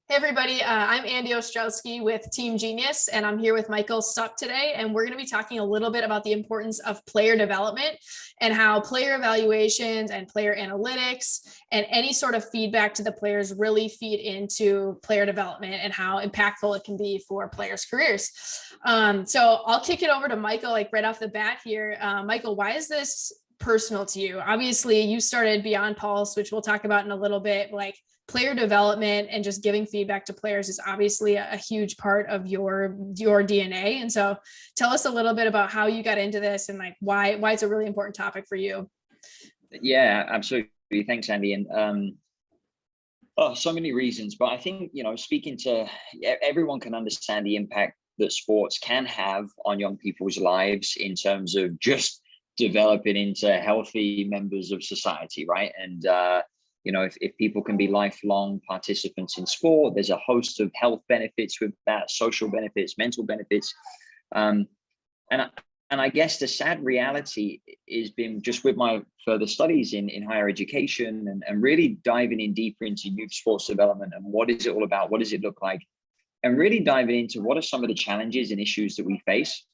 Hey everybody, I'm Andie Ostrowski with TeamGenius, and I'm here with Michael Sup today, and we're going to be talking a little bit about the importance of player development and how player evaluations and player analytics and any sort of feedback to the players really feed into player development and how impactful it can be for players' careers. So I'll kick it over to Michael, like right off the bat here. Michael, why is this personal to you? Obviously, you started Beyond Pulse, which we'll talk about in a little bit, like player development and just giving feedback to players is obviously a huge part of your DNA. And so tell us a little bit about how you got into this and like why it's a really important topic for you. Yeah, absolutely. Thanks, Andy. And so many reasons, but I think, speaking to everyone can understand the impact that sports can have on young people's lives in terms of just developing into healthy members of society, right? And if people can be lifelong participants in sport, there's a host of health benefits with that, social benefits, mental benefits. And I guess the sad reality is been just with my further studies in higher education and really diving in deeper into youth sports development and what is it all about? What does it look like? And really diving into what are some of the challenges and issues that we face.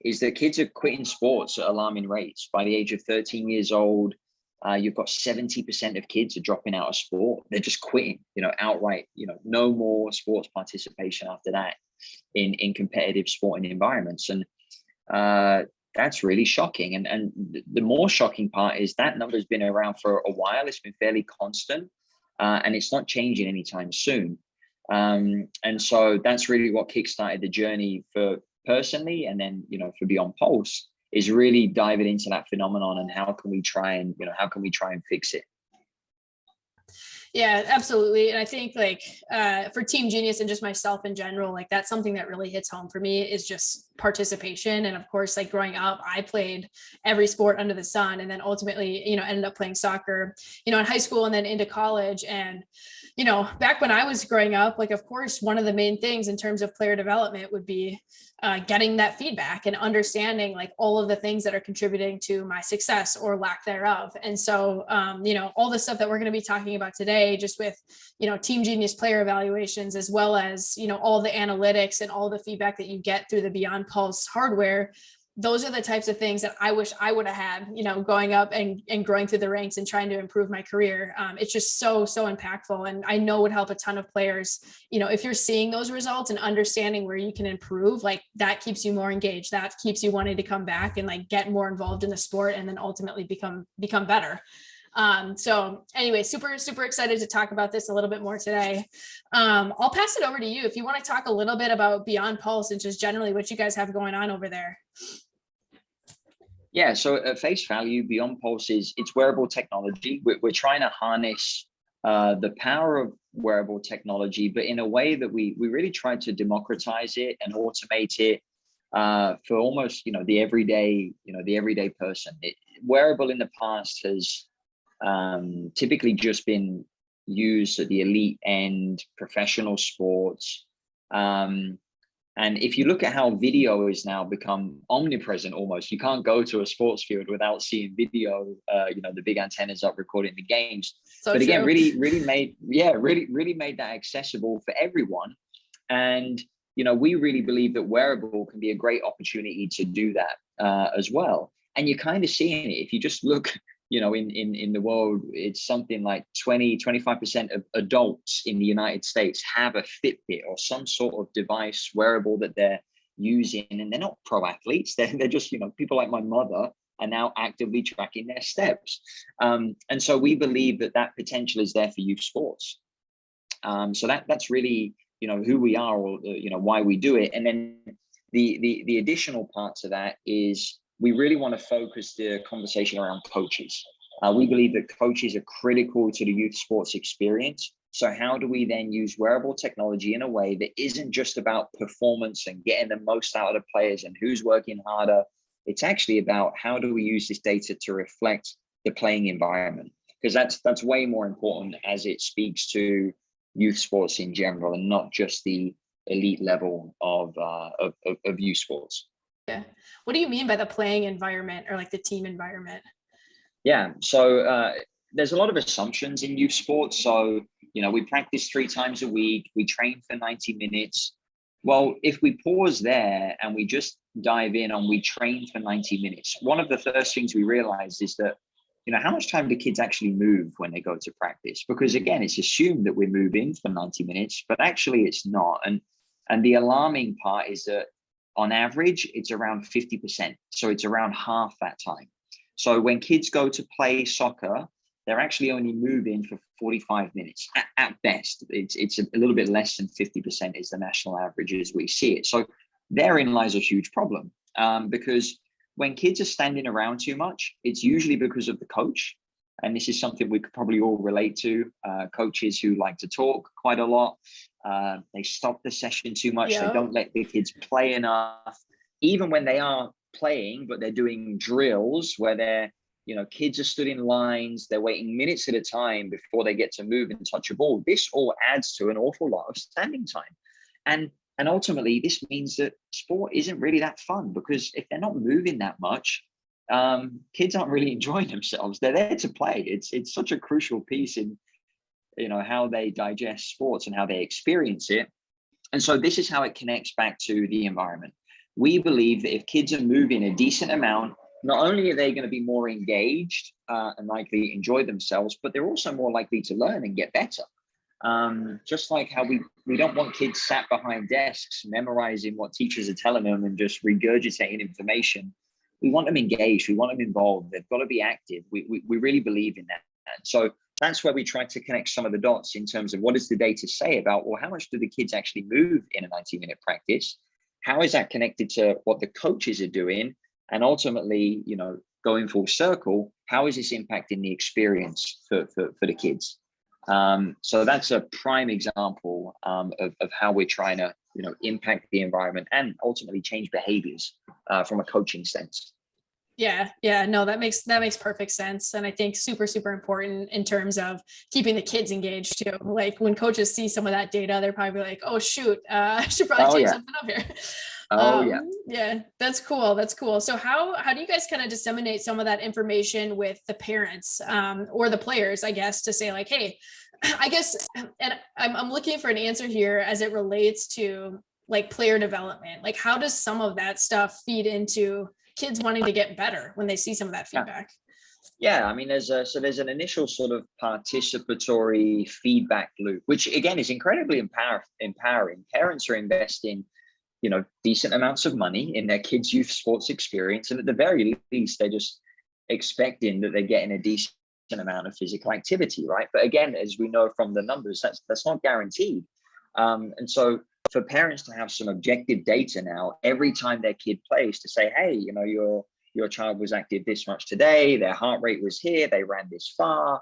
Is that kids are quitting sports at alarming rates. By the age of 13 years old, you've got 70% of kids are dropping out of sport. They're just quitting, outright, no more sports participation after that in competitive sporting environments. And that's really shocking. And the more shocking part is that number has been around for a while. It's been fairly constant and it's not changing anytime soon. And so that's really what kickstarted the journey for personally, and then for Beyond Pulse, is really diving into that phenomenon and how can we try and fix it. Yeah, absolutely. And I think for TeamGenius and just myself in general, like that's something that really hits home for me is just participation. And of course, like growing up, I played every sport under the sun, and then ultimately, ended up playing soccer, in high school and then into college. And back when I was growing up, like, of course, one of the main things in terms of player development would be getting that feedback and understanding like all of the things that are contributing to my success or lack thereof. And so, all the stuff that we're going to be talking about today, just with, TeamGenius player evaluations, as well as, all the analytics and all the feedback that you get through the Beyond Pulse hardware, those are the types of things that I wish I would have had, going up and growing through the ranks and trying to improve my career. It's just so impactful. And I know would help a ton of players, if you're seeing those results and understanding where you can improve, like that keeps you more engaged. That keeps you wanting to come back and like get more involved in the sport and then ultimately become better. So anyway, super excited to talk about this a little bit more today. I'll pass it over to you if you want to talk a little bit about Beyond Pulse and just generally what you guys have going on over there. Yeah, so at face value, Beyond Pulse it's wearable technology. We're trying to harness the power of wearable technology, but in a way that we really try to democratize it and automate it for almost the everyday person. Wearable in the past has typically just been used at the elite end, professional sports. And if you look at how video has now become omnipresent, almost, you can't go to a sports field without seeing video, the big antennas up recording the games. So but again, true. really made that accessible for everyone. And, we really believe that wearable can be a great opportunity to do that as well. And you're kind of seeing it. If you just look, in the world, it's something like 20-25% of adults in the United States have a Fitbit or some sort of device wearable that they're using, and they're not pro athletes. They're just, people like my mother are now actively tracking their steps. And so we believe that potential is there for youth sports. So that's really, who we are, or, why we do it. And then the additional part to that is we really want to focus the conversation around coaches. We believe that coaches are critical to the youth sports experience. So how do we then use wearable technology in a way that isn't just about performance and getting the most out of the players and who's working harder? It's actually about how do we use this data to reflect the playing environment? Because that's way more important as it speaks to youth sports in general and not just the elite level of youth sports. Yeah. What do you mean by the playing environment or like the team environment? Yeah. So there's a lot of assumptions in youth sports. So, we practice 3 times a week, we train for 90 minutes. Well, if we pause there and we just dive in on we train for 90 minutes, one of the first things we realize is that, how much time do kids actually move when they go to practice? Because again, it's assumed that we're moving for 90 minutes, but actually it's not. And the alarming part is that on average, it's around 50%. So it's around half that time. So when kids go to play soccer, they're actually only moving for 45 minutes at best. It's a little bit less than 50% is the national average as we see it. So therein lies a huge problem, because when kids are standing around too much, it's usually because of the coach. And this is something we could probably all relate to. Coaches who like to talk quite a lot. They stop the session too much. They don't let the kids play enough. Even when they are playing, but they're doing drills where they're, kids are stood in lines, they're waiting minutes at a time before they get to move and touch a ball. This all adds to an awful lot of standing time. And ultimately, this means that sport isn't really that fun, because if they're not moving that much, kids aren't really enjoying themselves. They're there to play. It's such a crucial piece in, how they digest sports and how they experience it. And so this is how it connects back to the environment. We believe that if kids are moving a decent amount, not only are they going to be more engaged and likely enjoy themselves, but they're also more likely to learn and get better. Just like how we don't want kids sat behind desks memorizing what teachers are telling them and just regurgitating information. We want them engaged. We want them involved. They've got to be active. We really believe in that. So that's where we try to connect some of the dots in terms of what does the data say about, well, how much do the kids actually move in a 90-minute practice? How is that connected to what the coaches are doing? And ultimately, going full circle, how is this impacting the experience for the kids? So that's a prime example of how we're trying to, impact the environment and ultimately change behaviors from a coaching sense. Yeah. No, that makes perfect sense. And I think super, super important in terms of keeping the kids engaged too. Like when coaches see some of that data, they're probably like, oh shoot, I should probably change something up here. Yeah, that's cool. That's cool. So how do you guys kind of disseminate some of that information with the parents or the players, I guess, to say like, hey, I guess, and I'm looking for an answer here as it relates to like player development. Like how does some of that stuff feed into kids wanting to get better when they see some of that feedback? Yeah, I mean, there's an initial sort of participatory feedback loop, which again is incredibly empowering. Parents are investing, decent amounts of money in their kids' youth sports experience, and at the very least, they're just expecting that they're getting a decent amount of physical activity, right? But again, as we know from the numbers, that's not guaranteed. And so for parents to have some objective data now, every time their kid plays, to say, hey, your child was active this much today, their heart rate was here, they ran this far,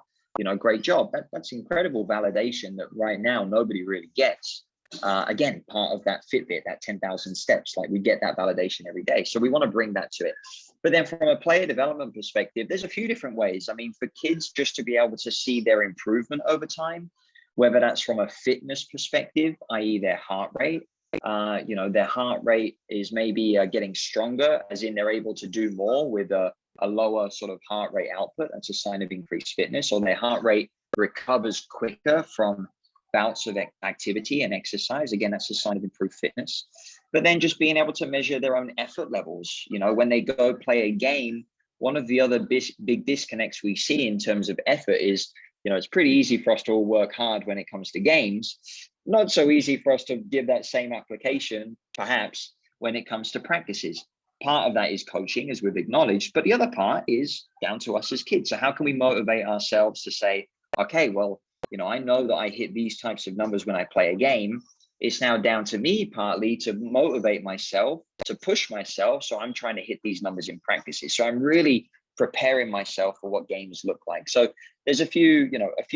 great job. That's incredible validation that right now nobody really gets. Again, part of that Fitbit, that 10,000 steps, like we get that validation every day. So we want to bring that to it. But then from a player development perspective, there's a few different ways. I mean, for kids just to be able to see their improvement over time, whether that's from a fitness perspective, i.e. their heart rate, their heart rate is maybe getting stronger, as in they're able to do more with a lower sort of heart rate output. That's a sign of increased fitness. Or their heart rate recovers quicker from bouts of activity and exercise. Again, that's a sign of improved fitness. But then just being able to measure their own effort levels. When they go play a game, one of the other big disconnects we see in terms of effort is, it's pretty easy for us to all work hard when it comes to games. Not so easy for us to give that same application, perhaps, when it comes to practices. Part of that is coaching, as we've acknowledged, but the other part is down to us as kids. So how can we motivate ourselves to say, okay, well, I know that I hit these types of numbers when I play a game. It's now down to me partly to motivate myself, to push myself. So I'm trying to hit these numbers in practices. So I'm really preparing myself for what games look like. So there's a few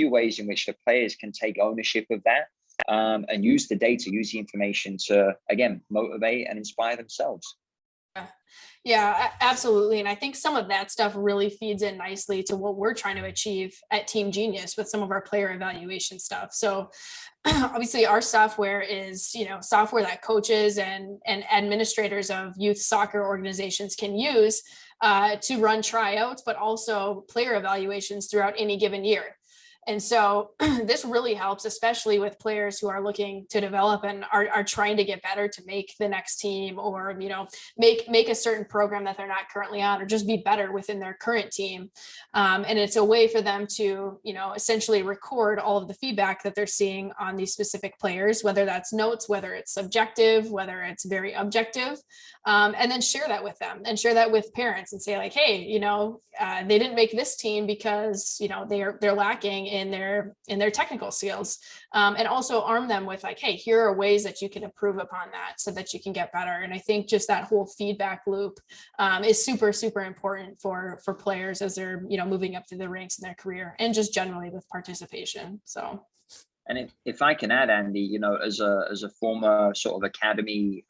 ways in which the players can take ownership of that and use the data, use the information to, again, motivate and inspire themselves. Yeah, absolutely. And I think some of that stuff really feeds in nicely to what we're trying to achieve at TeamGenius with some of our player evaluation stuff. So obviously our software is, software that coaches and administrators of youth soccer organizations can use to run tryouts, but also player evaluations throughout any given year. And so this really helps, especially with players who are looking to develop and are trying to get better to make the next team, or, you know, make a certain program that they're not currently on, or just be better within their current team. And it's a way for them to, you know, essentially record all of the feedback that they're seeing on these specific players, whether that's notes, whether it's subjective, whether it's very objective, and then share that with them and share that with parents and say like, hey, you know, they didn't make this team because, you know, they're lacking in their technical skills, and also arm them with like, hey, here are ways that you can improve upon that so that you can get better. And I think just that whole feedback loop is super, super important for players as they're, you know, moving up through the ranks in their career, and just generally with participation. So. And if I can add, Andy, you know, as a former sort of academy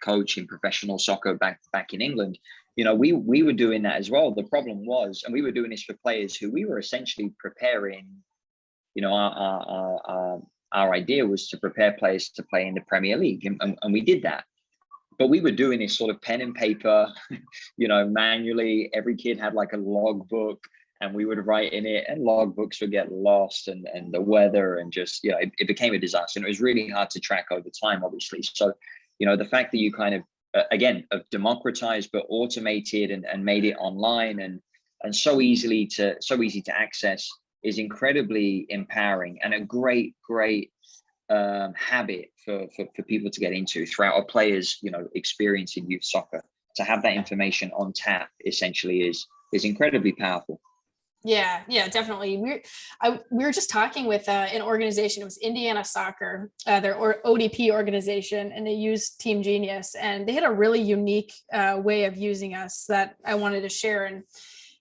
coach in professional soccer back in England, you know, we were doing that as well. The problem was, and we were doing this for players who we were essentially preparing, you know, our idea was to prepare players to play in the Premier League, and we did that. But we were doing this sort of pen and paper, you know, manually. Every kid had like a logbook, and we would write in it, and logbooks would get lost, and the weather, and just, you know, it became a disaster. And it was really hard to track over time, obviously. So, you know, the fact that you kind of, again, have democratized but automated and made it online and so easy to access is incredibly empowering, and a great habit for people to get into throughout a player's, you know, experience in youth soccer. To have that information on tap essentially is incredibly powerful. Yeah, definitely. We were just talking with an organization. It was Indiana Soccer, their ODP organization, and they used TeamGenius, and they had a really unique way of using us that I wanted to share.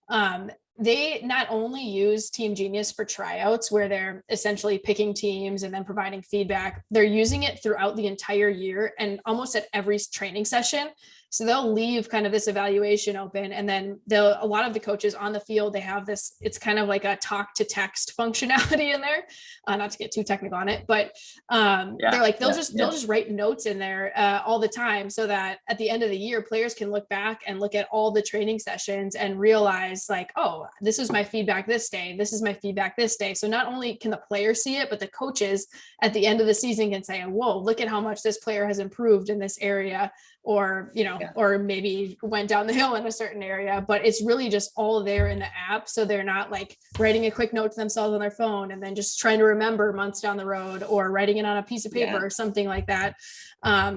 And they not only use TeamGenius for tryouts, where they're essentially picking teams and then providing feedback, they're using it throughout the entire year and almost at every training session. So they'll leave kind of this evaluation open, and then a lot of the coaches on the field, they have this, it's kind of like a talk to text functionality in there, not to get too technical on it, but they're like, they'll just write notes in there all the time, so that at the end of the year, players can look back and look at all the training sessions and realize like, oh, this is my feedback this day, this is my feedback this day. So not only can the player see it, but the coaches at the end of the season can say, whoa, look at how much this player has improved in this area, or, you know, or maybe went down the hill in a certain area. But it's really just all there in the app. So they're not like writing a quick note to themselves on their phone and then just trying to remember months down the road, or writing it on a piece of paper or something like that.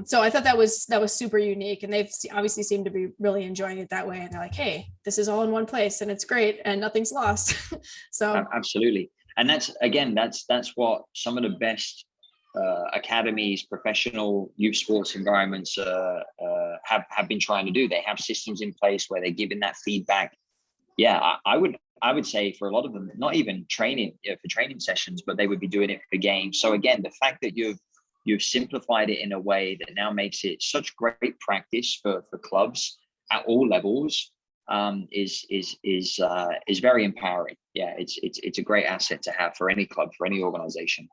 So I thought that was super unique, and they've obviously seemed to be really enjoying it that way. And they're like, hey, this is all in one place and it's great and nothing's lost. So absolutely. And that's what some of the best academies, professional youth sports environments have been trying to do. They have systems in place where they're giving that feedback. Yeah, I would say for a lot of them, not even training for training sessions, but they would be doing it for games. So again, the fact that you've simplified it in a way that now makes it such great practice for clubs at all levels is very empowering. Yeah, it's a great asset to have for any club, for any organization.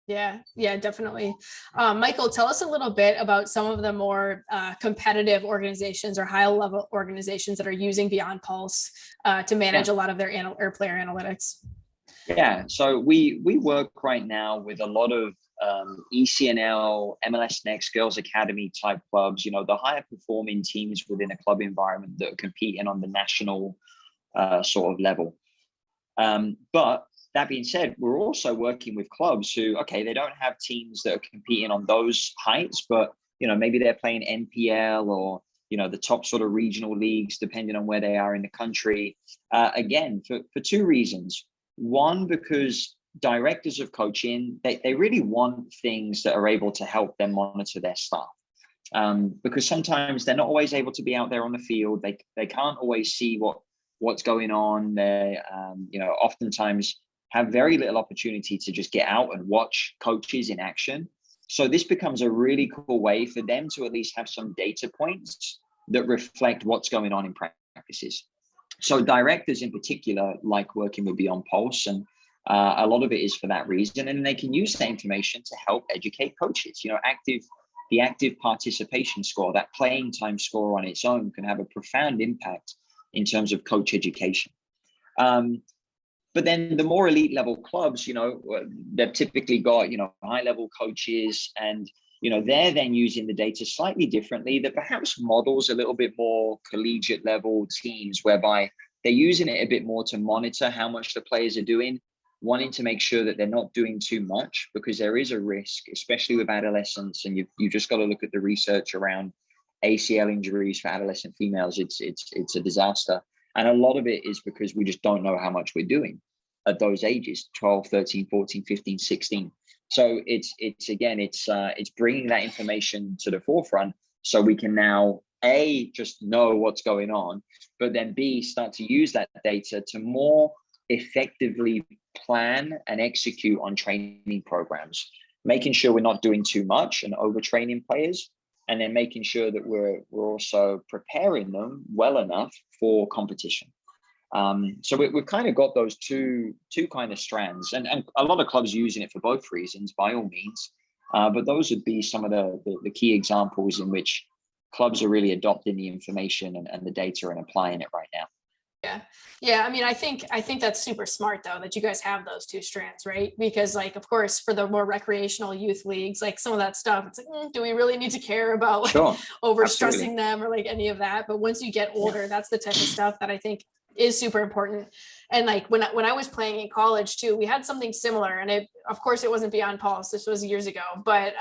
Yeah, definitely. Michael, tell us a little bit about some of the more competitive organizations or high level organizations that are using Beyond Pulse to manage a lot of their player analytics. Yeah, so we work right now with a lot of ECNL, MLS Next, Girls Academy type clubs, you know, the higher performing teams within a club environment that are competing on the national sort of level. But that being said, we're also working with clubs who, okay, they don't have teams that are competing on those heights, but, you know, maybe they're playing NPL or, you know, the top sort of regional leagues, depending on where they are in the country. Again, for two reasons. One, because directors of coaching, they really want things that are able to help them monitor their staff. Because sometimes they're not always able to be out there on the field. They can't always see what's going on. They, you know, oftentimes have very little opportunity to just get out and watch coaches in action. So this becomes a really cool way for them to at least have some data points that reflect what's going on in practices. So directors in particular like working with Beyond Pulse, and a lot of it is for that reason. And they can use that information to help educate coaches. You know, the active participation score, that playing time score on its own, can have a profound impact in terms of coach education. But then the more elite level clubs, they've typically got, high level coaches, and, they're then using the data slightly differently, that perhaps models a little bit more collegiate level teams, whereby they're using it a bit more to monitor how much the players are doing, wanting to make sure that they're not doing too much, because there is a risk, especially with adolescents. And you just got to look at the research around ACL injuries for adolescent females. It's a disaster. And a lot of it is because we just don't know how much we're doing at those ages, 12, 13, 14, 15, 16. So it's bringing that information to the forefront, so we can now A, just know what's going on, but then B, start to use that data to more effectively plan and execute on training programs, making sure we're not doing too much and overtraining players, and then making sure that we're also preparing them well enough for competition. So we've kind of got those two kind of strands, and a lot of clubs using it for both reasons, by all means. But those would be some of the key examples in which clubs are really adopting the information and the data and applying it right now. Yeah. I mean, I think that's super smart though, that you guys have those two strands, right? Because like, of course, for the more recreational youth leagues, like some of that stuff, it's like, do we really need to care about like overstressing them or like any of that? But once you get older, that's the type of stuff that I think is super important. And like when I was playing in college too, we had something similar, and of course it wasn't Beyond Pulse, this was years ago, but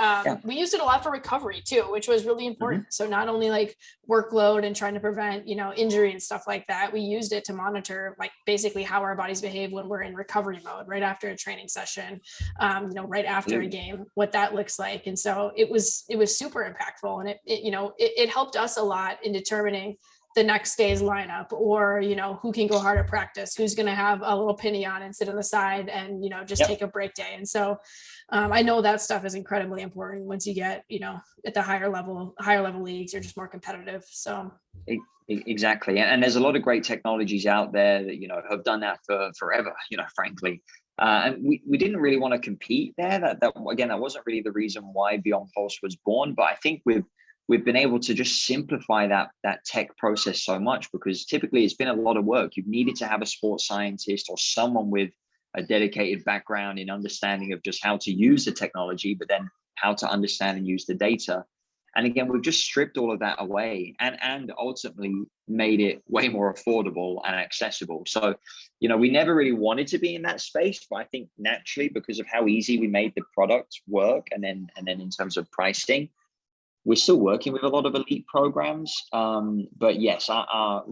we used it a lot for recovery too, which was really important. So not only like workload and trying to prevent, injury and stuff like that, we used it to monitor like basically how our bodies behave when we're in recovery mode, right after a training session, right after a game, what that looks like. And so it was super impactful, and it helped us a lot in determining the next day's lineup, or who can go hard at practice, who's going to have a little penny on and sit on the side and just take a break day. And so I know that stuff is incredibly important once you get at the higher level leagues, or just more competitive. So exactly. And there's a lot of great technologies out there that have done that for forever, frankly. And we didn't really want to compete there. That wasn't really the reason why Beyond Pulse was born. But I think we've been able to just simplify that tech process so much, because typically it's been a lot of work. You've needed to have a sports scientist or someone with a dedicated background in understanding of just how to use the technology, but then how to understand and use the data. And again, we've just stripped all of that away and ultimately made it way more affordable and accessible. So, we never really wanted to be in that space, but I think naturally, because of how easy we made the product work, and then in terms of pricing, we're still working with a lot of elite programs. But yes, our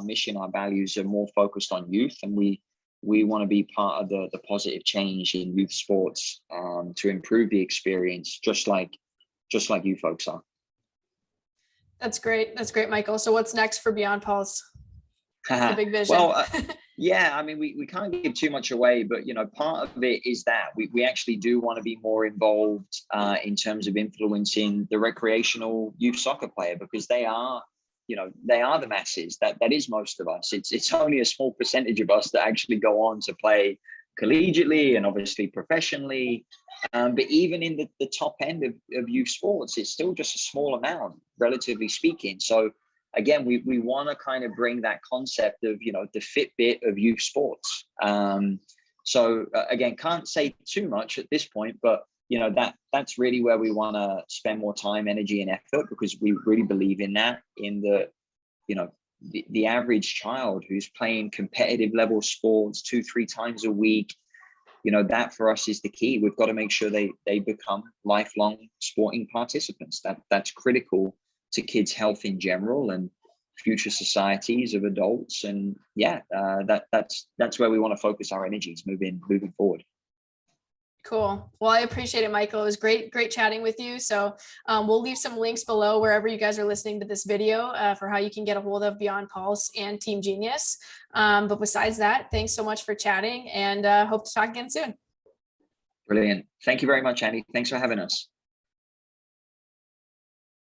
mission, our values are more focused on youth, and we want to be part of the positive change in youth sports to improve the experience, just like you folks are. That's great, Michael. So what's next for Beyond Pulse? What's the big vision? Well, yeah, I mean, we can't give too much away, but part of it is that we actually do want to be more involved in terms of influencing the recreational youth soccer player, because they are the masses. That is most of us. It's only a small percentage of us that actually go on to play collegiately and obviously professionally. But even in the top end of youth sports, it's still just a small amount, relatively speaking. So again, we want to kind of bring that concept of, the Fitbit of youth sports. So again, can't say too much at this point, but, that's really where we want to spend more time, energy, and effort, because we really believe in that, in the average child who's playing competitive level sports 2-3 times a week. That for us is the key. We've got to make sure they become lifelong sporting participants. That's critical to kids' health in general and future societies of adults. And that's where we want to focus our energies moving forward. Cool. Well, I appreciate it, Michael. It was great chatting with you. So we'll leave some links below wherever you guys are listening to this video for how you can get a hold of Beyond Pulse and TeamGenius. But besides that, thanks so much for chatting, and hope to talk again soon. Brilliant. Thank you very much, Andie. Thanks for having us.